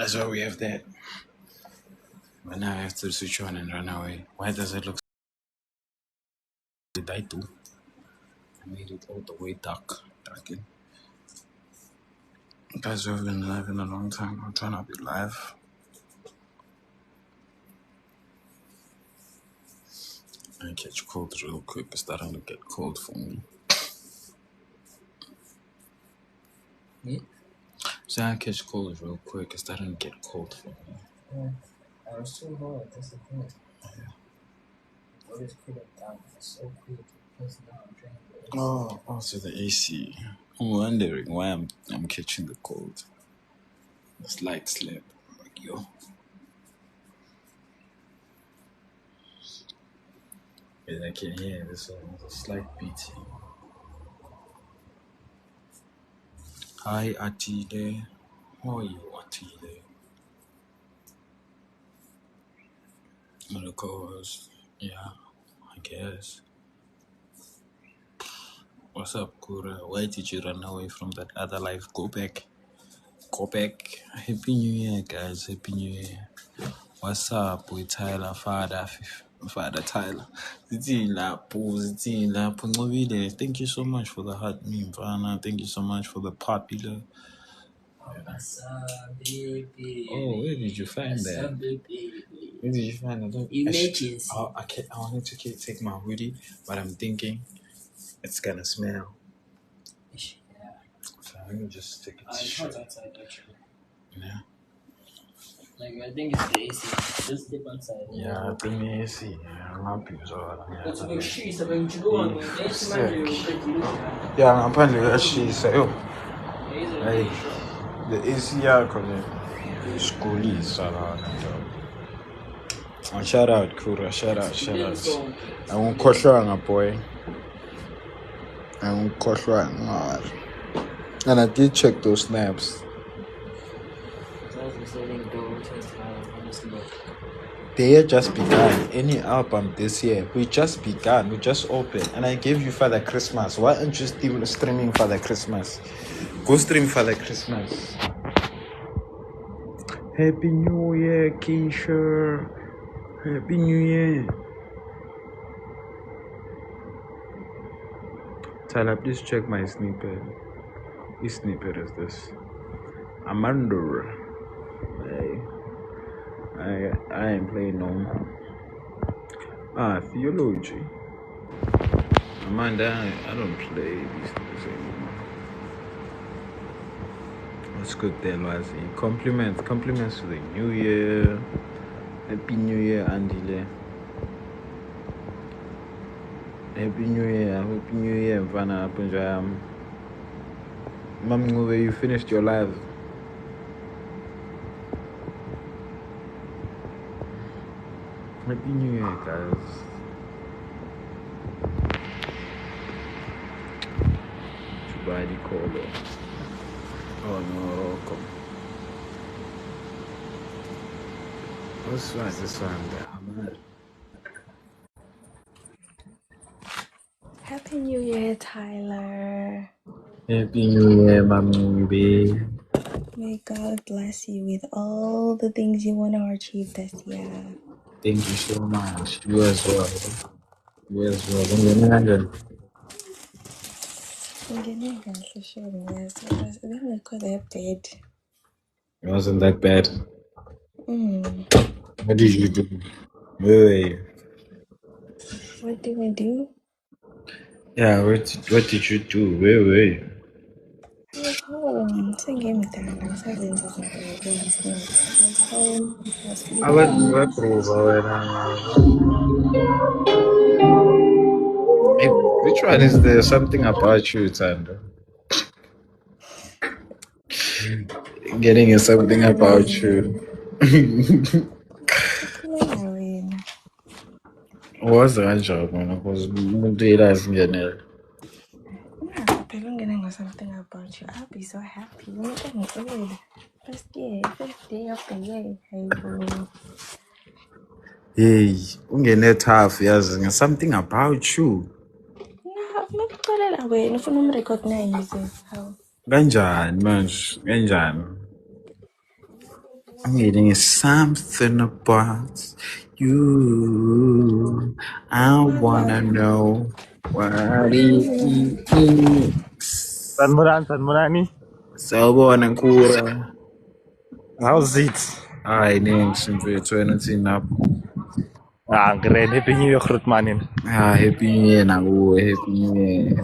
That's why we have that. But now I have to switch on and run away. Why does it look so? Did I do? I made it all the way dark. Darken. Guys, we've been live in a long time. I'm trying to be live. I catch cold real quick. It's starting to get cold for me. So I catch cold real quick. It's starting to get cold for me. I was too hard. That's the thing. Always cool it down. It's so cool. Plus now I'm drinking the AC. Oh, also the AC. I'm wondering why I'm catching the cold. The slight slip. Like, yo. As I can hear, there's a slight beating. Hi, Atile. How are you, Atile? I'm the co-host. Yeah, I guess. What's up, Kura? Why did you run away from that other life? Go back. Go back. Happy New Year, guys. Happy New Year. What's up with Tyler, Father Tyler? Zitsini lapho, Ncobile. Thank you so much for the heart, Mfana. Thank you so much for the popular. Baby. Oh, where did you find that? Baby. Where did you find that? Emergency. I wanted to take my hoodie, but I'm thinking it's gonna smell. Yeah. So let me just take it. It's hot outside actually. Yeah. Like I think it's the AC. Just step outside. Yeah, bring me AC. Yeah, I'm happy. So But ukishisa bengijikoni esimanje uqedile. yeah, ngaphandle kuyashisa yo. Hey, the AC yakho le isigulisa lana nje. Shout out Kura, shout out. Angikhohlwanga boy. Angikhohlwanga. And I did check those snaps. The year just began. Any album this year, we just began. We just opened, and I gave you Father Christmas. Why aren't you still streaming Father Christmas? Go stream Father Christmas. Happy New Year, Keisha. Happy New Year. Tyler, please check my snippet. Which snippet is this? Amanda. Hey. I ain't playing no more. Theology. Amanda, I don't play these things anymore. That's good there, Lazi. Compliments to the New Year. Happy New Year, Andile. Happy New Year, Mfana Punjab. Mami, where you finished your live? Happy New Year, guys. Chubadi Kolo. Oh no, come. What's this one there? Happy New Year, Tyler. Happy New Year, Mami. May God bless you with all the things you want to achieve this year. Thank you so much. You as well. It wasn't that bad. What did you do? Wait. What did we do? Yeah, what did you do? Wait. I was home. It's a game time. I was having something I was home. I was sleeping. Which one is there? Something about you, Tando? Getting something about you. What's the job, man? Because something about you. I'll be so happy. First day of the year. Hey, bro. Hey, ungene tough, yes. Something about you. No, wait, if you recognize it, how? Ganjani, man. Ganjani. I'm getting something about you. I wanna know what it is. Sanmurani. Sawubona Nkura. How's it? Hayi ningi mfethu wena uthini lapho? Great. Happy New Year, Grootmanin. Happy New Year nakuwe. Happy New Year.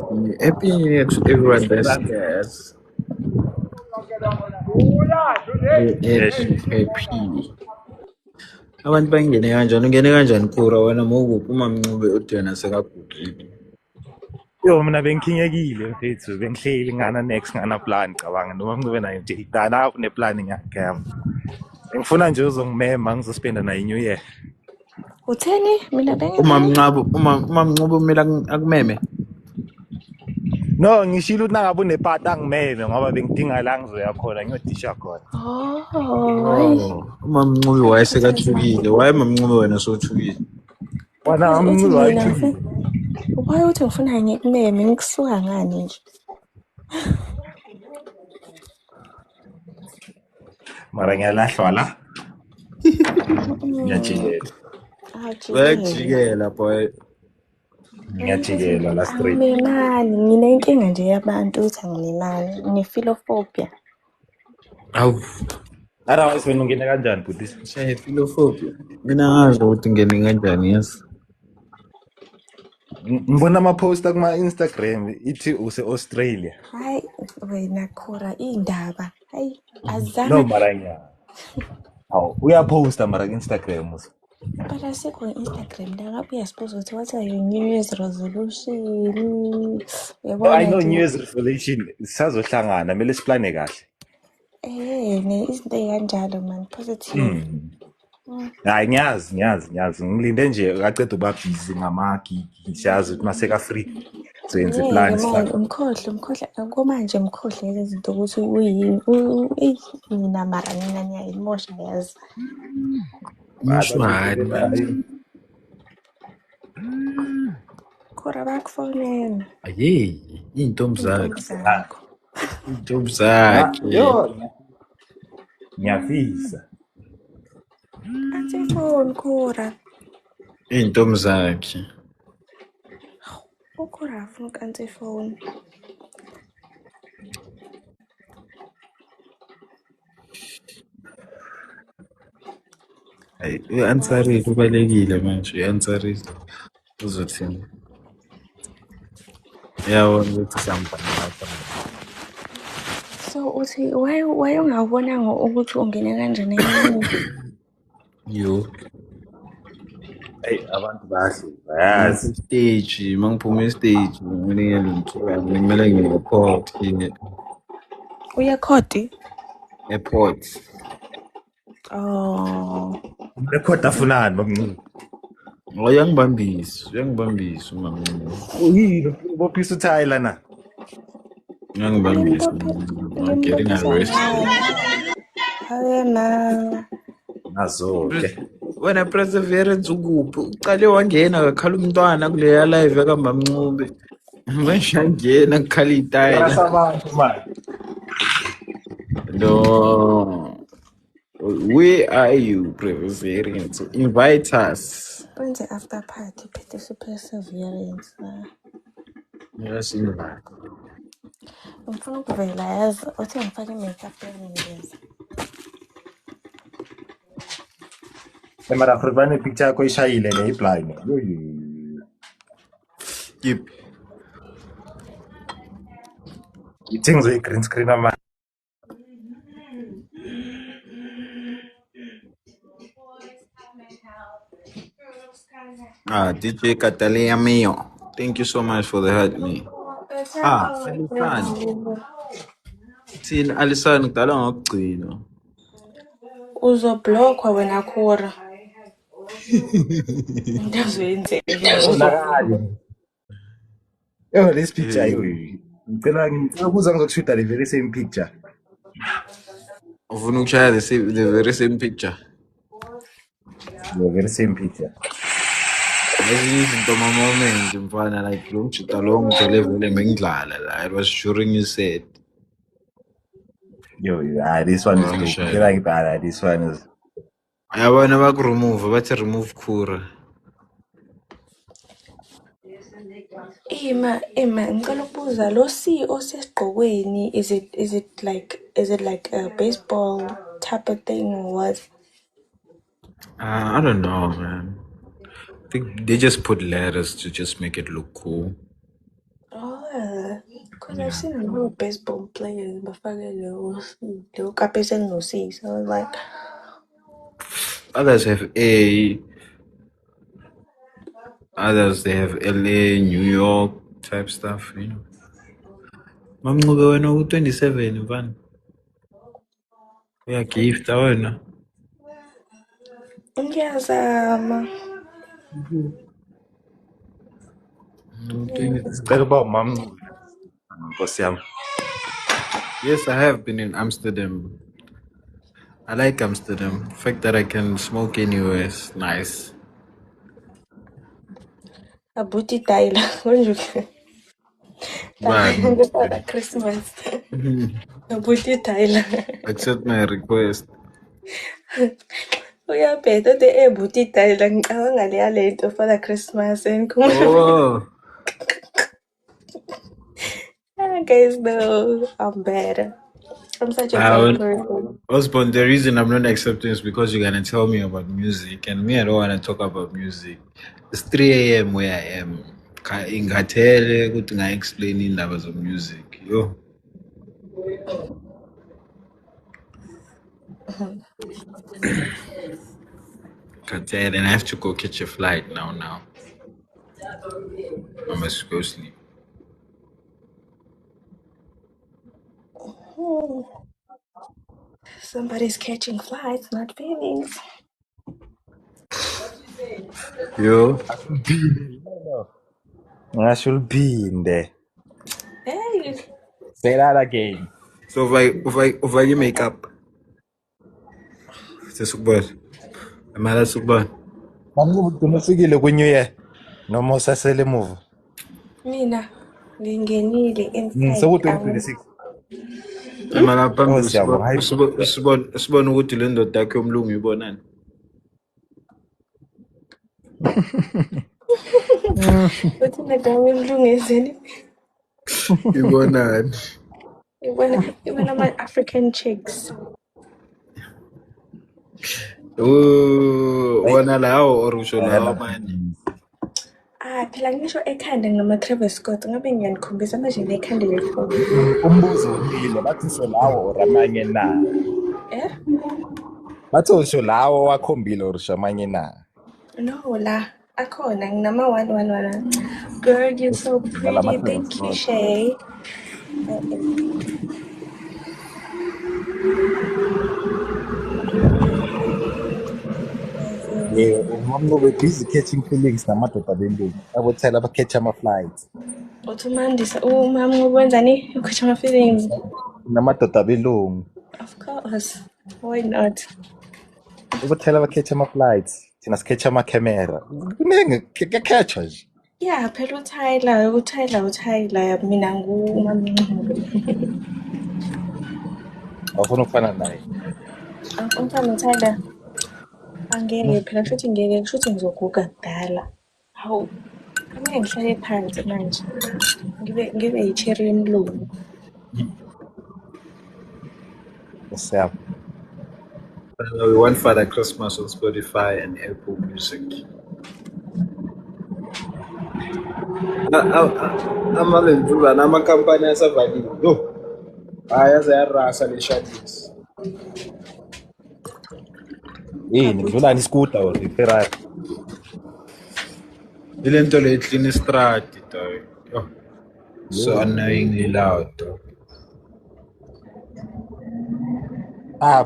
Happy New Year to everyone that's scares. Yes. Happy. Abantu bangene kanjani? Ungene kanjani Nkura wena mawukuphi uMamncube uthi wena sekagugile? Yo, mina bengikhingekile mfethu. Bengihleli ngana next ngana plan cabanga noma ngicube nayo nje igana ne planning yakhe. Ngifuna nje uzongimema ngizospenda nayo New Year. Utheni? Mina uMamncube umela akumeme. No, ngishilo ukuthi nangabe unepata angimeme ngoba bengidinga la ngizoya khona ngiyodisha khona. uMamncube wayesekathukile. Waye Mamncube wena sothukile? Wena Mamncube wayethukile. Why uthi ngifuna ngikumeme ngikusuka ngani nje? Mara ngiyalahlwa la. Ngiyajikela. Bayakujikela boy. Ngiyajikela la straight. Angimemani, nginenkinga nje yabantu uthi angimemani, nginefilophobia. Awu. Otherwise wena ungene kanjani buti? Shaye filophobia. Mina ngazi ukuthi ngene kanjani yes. Ngibona ama-post kuma-Instagram ithi use-Australia. Hayi wena Khora indaba. Hayi azange. No mara ngiya. Hawu uyaphosta mara ku-Instagram musa. But asikho on-Instagram ngabe uyasipoza ukuthi what are your New Year's resolution? I know New Year's resolution sisazohlangana kumele siplane kahle. Izinto ey'kanjalo man positive. Hayi ngiyazi ngilinde nje akaceda uba busy ngama-gig siyazi ukuthi maseka-free soyenza iplani Umkhohle komanje mkhohle lezi zinto ukuthi uyini mina mara mina ngiyayimosha yazi. Mushwani. Khora bakufonela. Aye, iy'ntombi zakhe. Iy'ntombi zakhe. Ngiyafisa. Athi phone Khora. Iy'ntombi zakhe. Ukhora afuna ukanti phone. Hayi u-answerile ubalekile manje u-answerile uzothini? Uyabona ukuthi siyambhala. So uthi why ungabonanga ukuthi ungene kanjani enyangeni? Yo. Hey abantu bahle bayazi. Stage mangiphuma estage kumele ngiye-airport. Uyakhodi? Airport. Record afunani Mamncube? Uyangibambisa uMamncube. Uyilo bophisa uthayi lana. Uyangibambisa. I'm getting arrested. Hayi ma. Nazo-ke. Wena perseverance ukuphi? Uqale wangena akakhala umntwana kuleya live kaMamncube. Manje angena kukhala itayela. Abantu manje. No. Where are you, Perseverance? Invite us. When's the after party? Phethe perseverance. Yes, invite. Ngifuna ukuvela yazi uthi ngifake i-makeup yami ngenza. Mara Grootman picture yakho ishayile ne-blind. Yep. Ithi ngizoyi-green screen ama. DJ Catalina Mio. Thank you so much for the help me. Alisani. Thina Alisani kudala ngokugcina. Uzoblockwa wena Khora. Ngizwenzele. Yo this picture ngicela ukuza ngizokushuta the very same picture. Ufuna ukushaya the very same picture. The very same picture. Ezinye izinto ama-moment mfana like lo mjita lo ngithole vele bengidlala la. It was during his set. Yo, this one is Oh, good. shit. Like that, this one is. Yabona bakuremove bathi remove Kura. Ima, ngicela ukubuza lo C osesigqokweni, is it like a baseball type of thing or what? I don't know, man. I think they just put letters to just make it look cool. Oh, because Yeah. I've seen a lot of baseball players bafake leyo kapha eseno C, so I was like, Others have A. Others they have LA, New York type stuff, you know. Mamncube wena u-27 mfana. Uyagifta wena. ngiyazama. Cela uba umamncube. Nkosi yami. Yes, I have been in Amsterdam. I like Amsterdam. The fact that I can smoke anywhere is nice. Abuti Tyler, konje But Christmas. Abuti Tyler. accept my request. Uyabheda the ebuti Tyler ngicabanga leya lento for the Christmas and Oh, guys, no, I'm bad. I'm such a bad person. Osborne, the reason I'm not accepting is because you're gonna tell me about music, and me, I don't want to talk about music. It's 3 a.m. where I am. Ingatele ukuthi nga-explain indaba of music. Yo. Katele, and I have to go catch a flight now. I must go sleep. Somebody's catching flights, not feelings. Yo. I should be in there. Hey, Say that again. So if I make up. Sesukubona. Amala sukubona. Mamncube unofikile kwi-New Year. Noma usasele emuva. mina ngingenile inside. Sekuthi 26. Amala phambili siyabonga. Hayi, usibona ukuthi le ndoda yakho yomlungu ibonani. Uthi nagama emlungezeni. Ibonani. Ibona ama-African chicks. Oh, wona lawo or usho lawo manje. Phela ngisho ekhanda ngama-Travis Scott, ngabe ngiyanikhombisa manje nekhanda le-phone. umbuzo umile bathi usho lawo or amanye na. Bathi usho lawo wakhombile or usho amanye na. No, la akhona nginama-111. Girl, you're so pretty. Thank you, Shay. Yeah, we're busy catching feelings namadoda belungu. Abothela abakhetha ama-flights. Uthi umandisa umama ukwenzani? Ukhutha ama-feelings. Namadoda belungu. Of course. Why not? Abothela abakhetha ama-flights. Thina sikhetha ama-camera. Kuningi kuyakhetshwa nje. Yeah, phela uTyler mina ngumamncube. Awufuna ukufana naye. Umfana uTyler angeke phela futhi ngeke kushuthi ngizoguga kudala. Hawu, kumele ngihlale phansi manje. Ngibe yi-cherry yomlungu. Siyabonga. We want Father Christmas on Spotify and Apple Music. Amalenzuba namakampani asavalile. Yo. Ayaze yarasa le shadis. Yini kudlula iskuta or iFerrari. Ile nto le clean istrati toy. Yo. So annoyingly loud.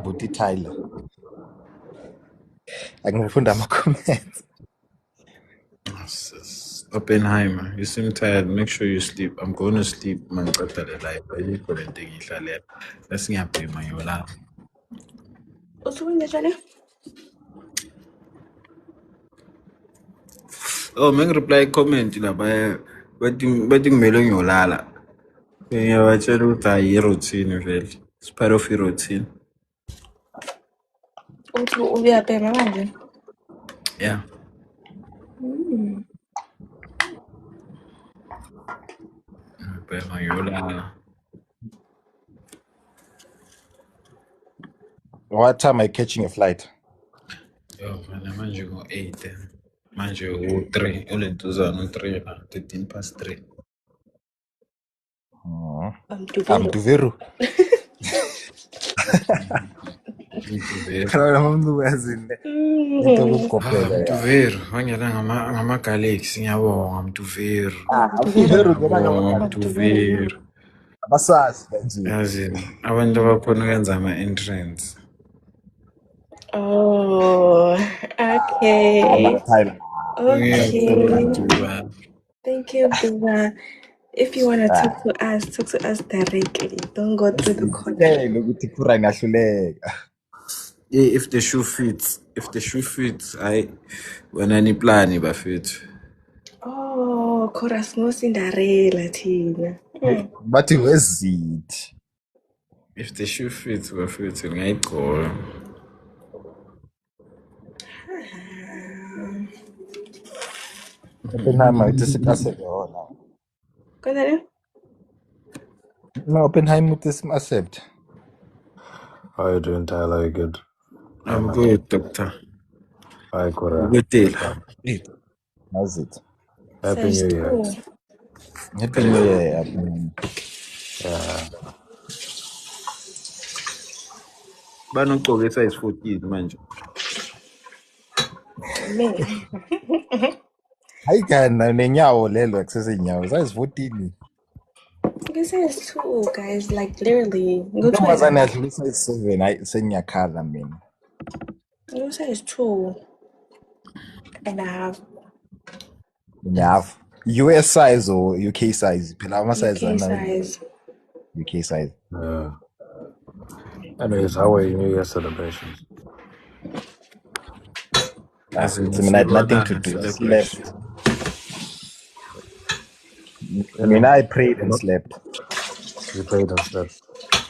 Buti Tyler. Angifunda ama-comments. Oppenheimer, you seem tired. Make sure you sleep. I'm going to sleep. Man, life. Let's see happy, man. You laugh. Oh, man, reply comment la ba bating melong yolala. Kaya wacha luta routine vele. It's part of your routine. Uthi uyabhema manje? Yeah. Bhema ngiyolala. What time are you catching a flight? Yo, man, manje ngo-8. Manje u-3. Ulentuzana u-3 na 3:13. Amduvelo. Amduveru. Khona umuntu wazini. Into ukukopela. Mtuveru, wangena ngama-Galaxy ngiyabonga Mtuveru. Amduveru Mtuveru. abasazi kanje. Yazini, abantu abakhona ukwenza ama-entrance. Oh, okay. Tyler. Okay. Thank you, Duva. If you want to talk to us directly. Don't go through the corner. Ukuthi khura ngahluleka. Yeah, if the shoe fits, wena ni plani bafethu. Oh, chorus no Cinderella thina. Bathi wezit. If the shoe fits bafethu ngiyayigqoka. Oppenheimer uthi yona. Konani? No, Oppenheimer uthi accept. How are you doing, Tyler? You good? I'm good, doctor. Hi, Kura. Good deal. How's it? Happy New Year. Happy New Year. Yeah. Banogqoka size 14 manje. Hayi kana nenyawo lelo akusesenyawo. Size 14. You say it's 2, guys. Like literally. Ntombazane yadlulisa size 7 hayi senyakhala mina. You say it's 2.5. Enough. US size or UK size? Phela ama size UK size. UK size. Yeah. Anyways, how were your New Year celebrations? It's nothing to do. Slept. I mean, I prayed and slept. You prayed and slept.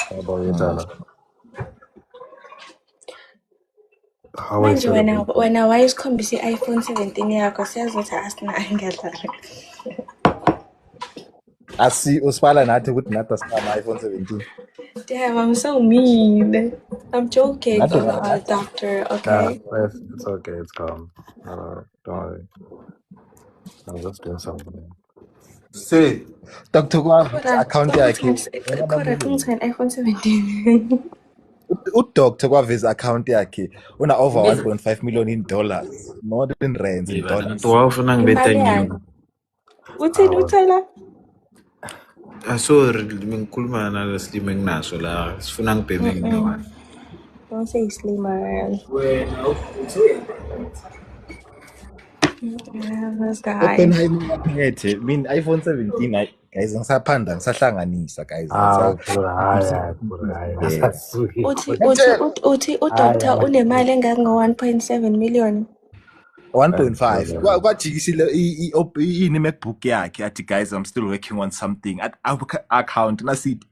How about you, Tyler? How Manje wena wayesikhombisa i-iPhone 17 yakho siyazothi asina angadlali. Asi usibala nathi ukuthi nathi asina iPhone 17. Damn, I'm so mean. I'm joking, doctor, okay? It's okay, it's calm. Don't worry. I'm just doing something. Say, Dr. Kwa account yakhe. Kodwa kungithini iPhone 17. Udoctor kwaveza account yakhe una over 1.5 million in dollars, not in rands, in dollars. wafuna ngibethe ngiyo. Uthini uthela? Sorry, ngikhuluma nalesi enginaso la. Sifuna ngibheme ngiyo. Don't say slimmer. This guy. Oppenheimer ngithe mina iPhone 17 guys ngisaphanda ngisahlanganisa guys. Uthi udoctor unemali engaka ngo-1.7 million. 1.5 kwajikisile ini MacBook yakhe athi guys I'm still working on something at account nasithi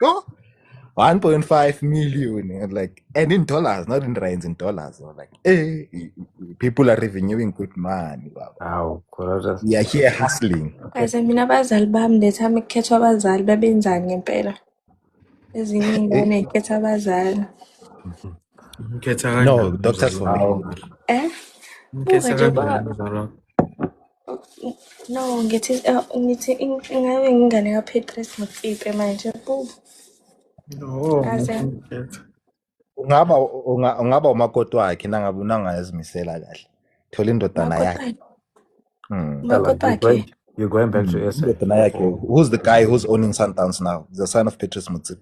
1.5 million and like and in dollars, not in rands, in dollars. Like people are revenuing good money. Wow. We are here hustling. Guys, mina abazali bami the time ekhethwa abazali babenzani ngempela. Ezinye ingane ekhetha abazali. No, doctors for me. No, ngithi ingabe ngingane kaPetrus Motsepe manje. No. Ungaba umakoti wakhe nangabe unangazimisela kahle. Thola indodana yakhe. You're going back to SA. Who's the guy who's owning Sundowns now? The son of Petrus Motsepe.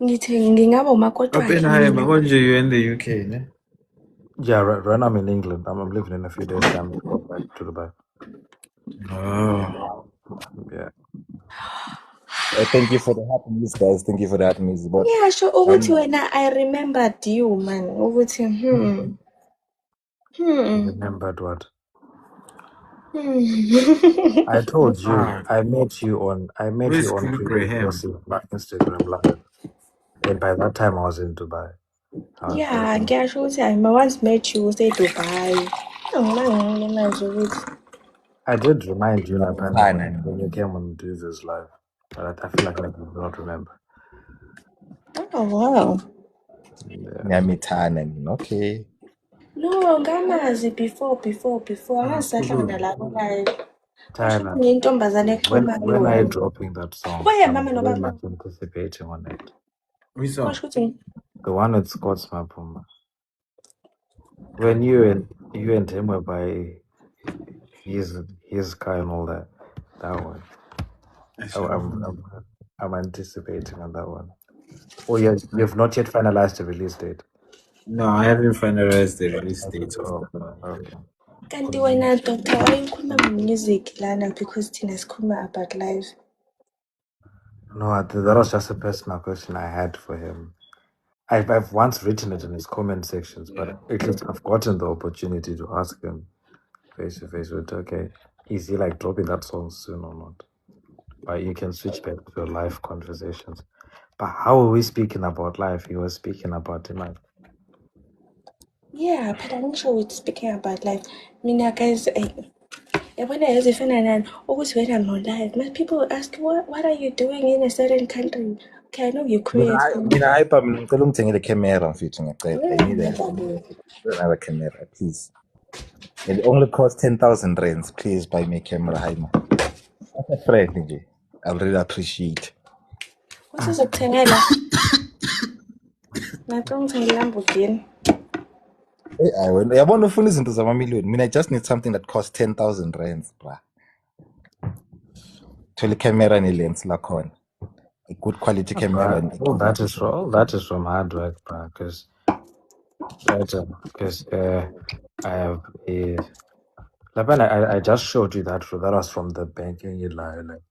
Ngithi ngingaba umakoti wakhe. Oppenheimer konje you in the UK, ne? Yeah, right now I'm in England. I'm leaving in a few days time to go back to Dubai. Oh. Yeah. Thank you for the happy news, guys. Thank you for the happy news. But yeah, sure. Ukuthi wena I remembered you, man. Ukuthi Remembered what? I told you. I met you on Instagram Live. And by that time, I was in Dubai. Yeah, ngiyasho ukuthi I once met you Dubai. Angimangile manje ukuthi I did remind you that Fine. when you came on this live, but I feel like I do not remember. oh wow. Yeah. Ngiyamithana mina. Okay. No, ngamazi before angasahlangana lapho live. Washo Tyler, ngintombazane when exhumayo are you wena. dropping that song? Where I'm mama very nobaba? much anticipating on it. We saw. Washo ukuthi The one with Scott Mapuma. When you and him were by his car and all that one. I'm anticipating on that one. Oh, you've not yet finalized the release date. No, I haven't finalized the release date. Okay. kanti wena Dr. wayekhuluma music lana because thina sikhuluma about live. No, that was just a personal question I had for him. I've once written it in his comment sections, but at least I've gotten the opportunity to ask him face to face with, okay, is he like dropping that song soon or not? But you can switch back to your live conversations. But how are we speaking about life? He was speaking about life. Yeah, but I'm sure we're speaking about life. Mina guys, yabona yazifana nani ukuthi when I'm on live, but people ask what are you doing in a certain country? Okay, I know you create. Mina hyper mina ngicela ungithengele camera mfethu ngiyacela. I need another camera, please. It only costs 10,000 rands. Please buy me a camera, hi man. That's a friend nje. I really appreciate. What is ukuthengela? Nathi ngithengela Lamborghini. Yabona ufuna izinto zamamiliyoni. Mina I just need something that costs 10,000 rands, bra. Thola camera ne-lens lakhona. A good quality camera. All that is from hard work, bro. Because I have a. I just showed you that was from the banking like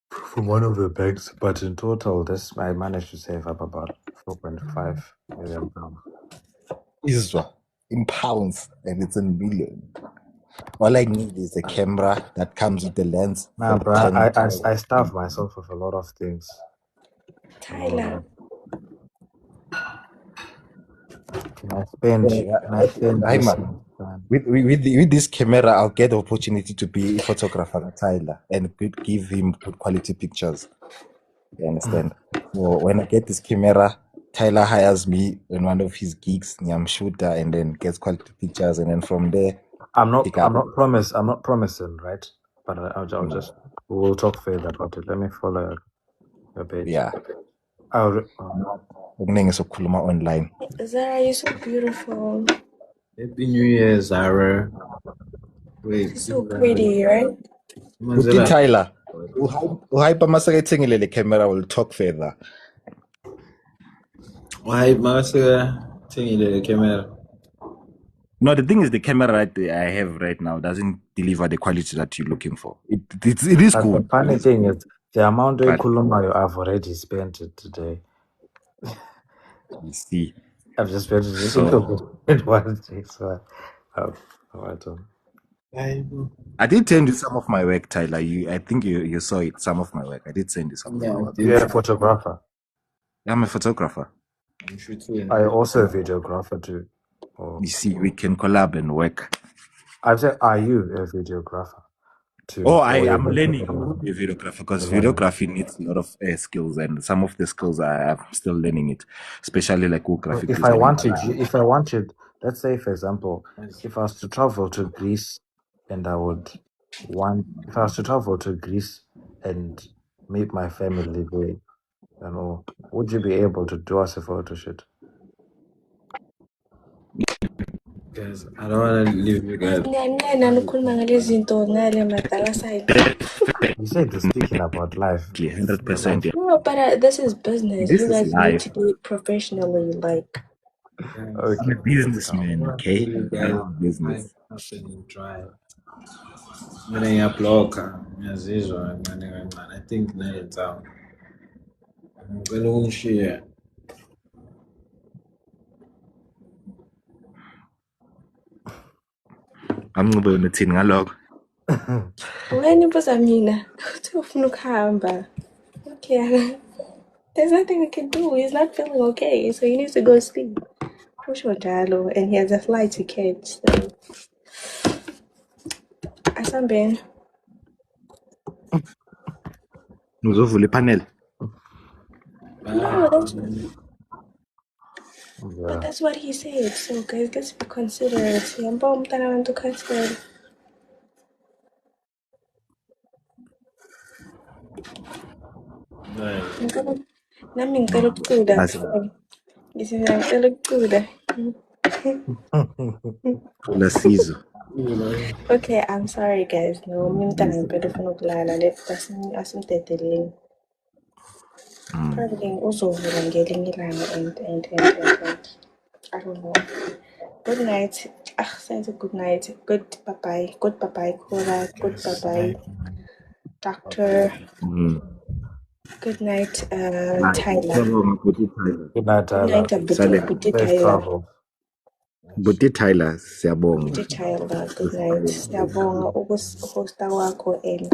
from one of the banks, but in total, this I managed to save up about 4.5 million pounds. Iswa in pounds, and it's in million. All I need is a camera that comes with the lens. Nah, bro, I starve myself with a lot of things. Tyler. I spend Hi, man. With this camera, I'll get the opportunity to be a photographer at Tyler and give him good quality pictures. You understand? So when I get this camera, Tyler hires me in one of his gigs, I'm shooter, and then gets quality pictures, and then from there, I'm not promising, right? But I'll just we'll talk further about it. Let me follow your page. Yeah. Online. Zara, you're so beautiful. Happy New Year, Zara. Wait, She's so pretty, right? Uthi Tyler, uhype masakethengele le camera, will talk further. Why masakethengele le camera? No, the thing is, the camera that I have right now doesn't deliver the quality that you're looking for. It is good. The funny thing is, the amount of Kulumayo I've already spent it today. You see, I've just spent it one day, so I don't. I did send you some of my work, Tyler. I think you saw it. Some of my work. I did send you some. You're a photographer. I'm a photographer. I also a videographer too. You see, we can collab and work. I've said, are you a videographer too? I am learning to be a videographer because videography needs a lot of skills, and some of the skills I'm still learning it, especially like graphic design. If I wanted, let's say for example, if I was to travel to Greece and if I was to travel to Greece and meet my family there, would you be able to do us a photo shoot? Guys, I don't want to leave you guys. You said you're speaking about life. 100%. No, but this is business. You guys need to do it professionally, like. Okay. I'm a businessman, okay? Business. Mina ngiyabloga, ngiyazizwa kancane. I think nayenza. Ngicela ungishiye. Angibe nithini ngalokho? Wena imbuza mina, uthi ufuna ukuhamba. Okay. There's nothing we can do. He's not feeling okay, so he needs to go sleep. Push Dalo, and he has a flight to catch. So, Asamben. Uzovula ipanel. No, that's but Yeah. that's what he said. So guys, let's be considerate. Yamba umntana abantu ukhathele. Nami ngicela ukucula. Ngicela ukucula. Ula Sizo. Okay, I'm sorry guys. No, umntana ngempela ufuna ukulala. Asimdedeleni. Probably uzovula ngelinye ilanga and I don't know. Good night. Say good night. Good bye-bye. Good bye-bye, Cora. Good bye-bye, Doctor. Good night, Tyler. Good night, Good Tyler. night, Salem. Buti Safe Tyler. travel. Buti Tyler, siyabonga. Buti Tyler. Good night. Siyabonga ukuhosta wakho and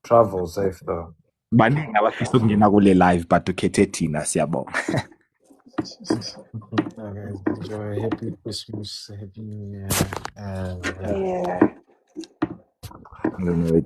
Travel safe though. Baningi abafisa ukungena kule live but ukhethe thina siyabonga. Okay, enjoy. Happy Christmas, Happy New Year, and yeah. I don't know.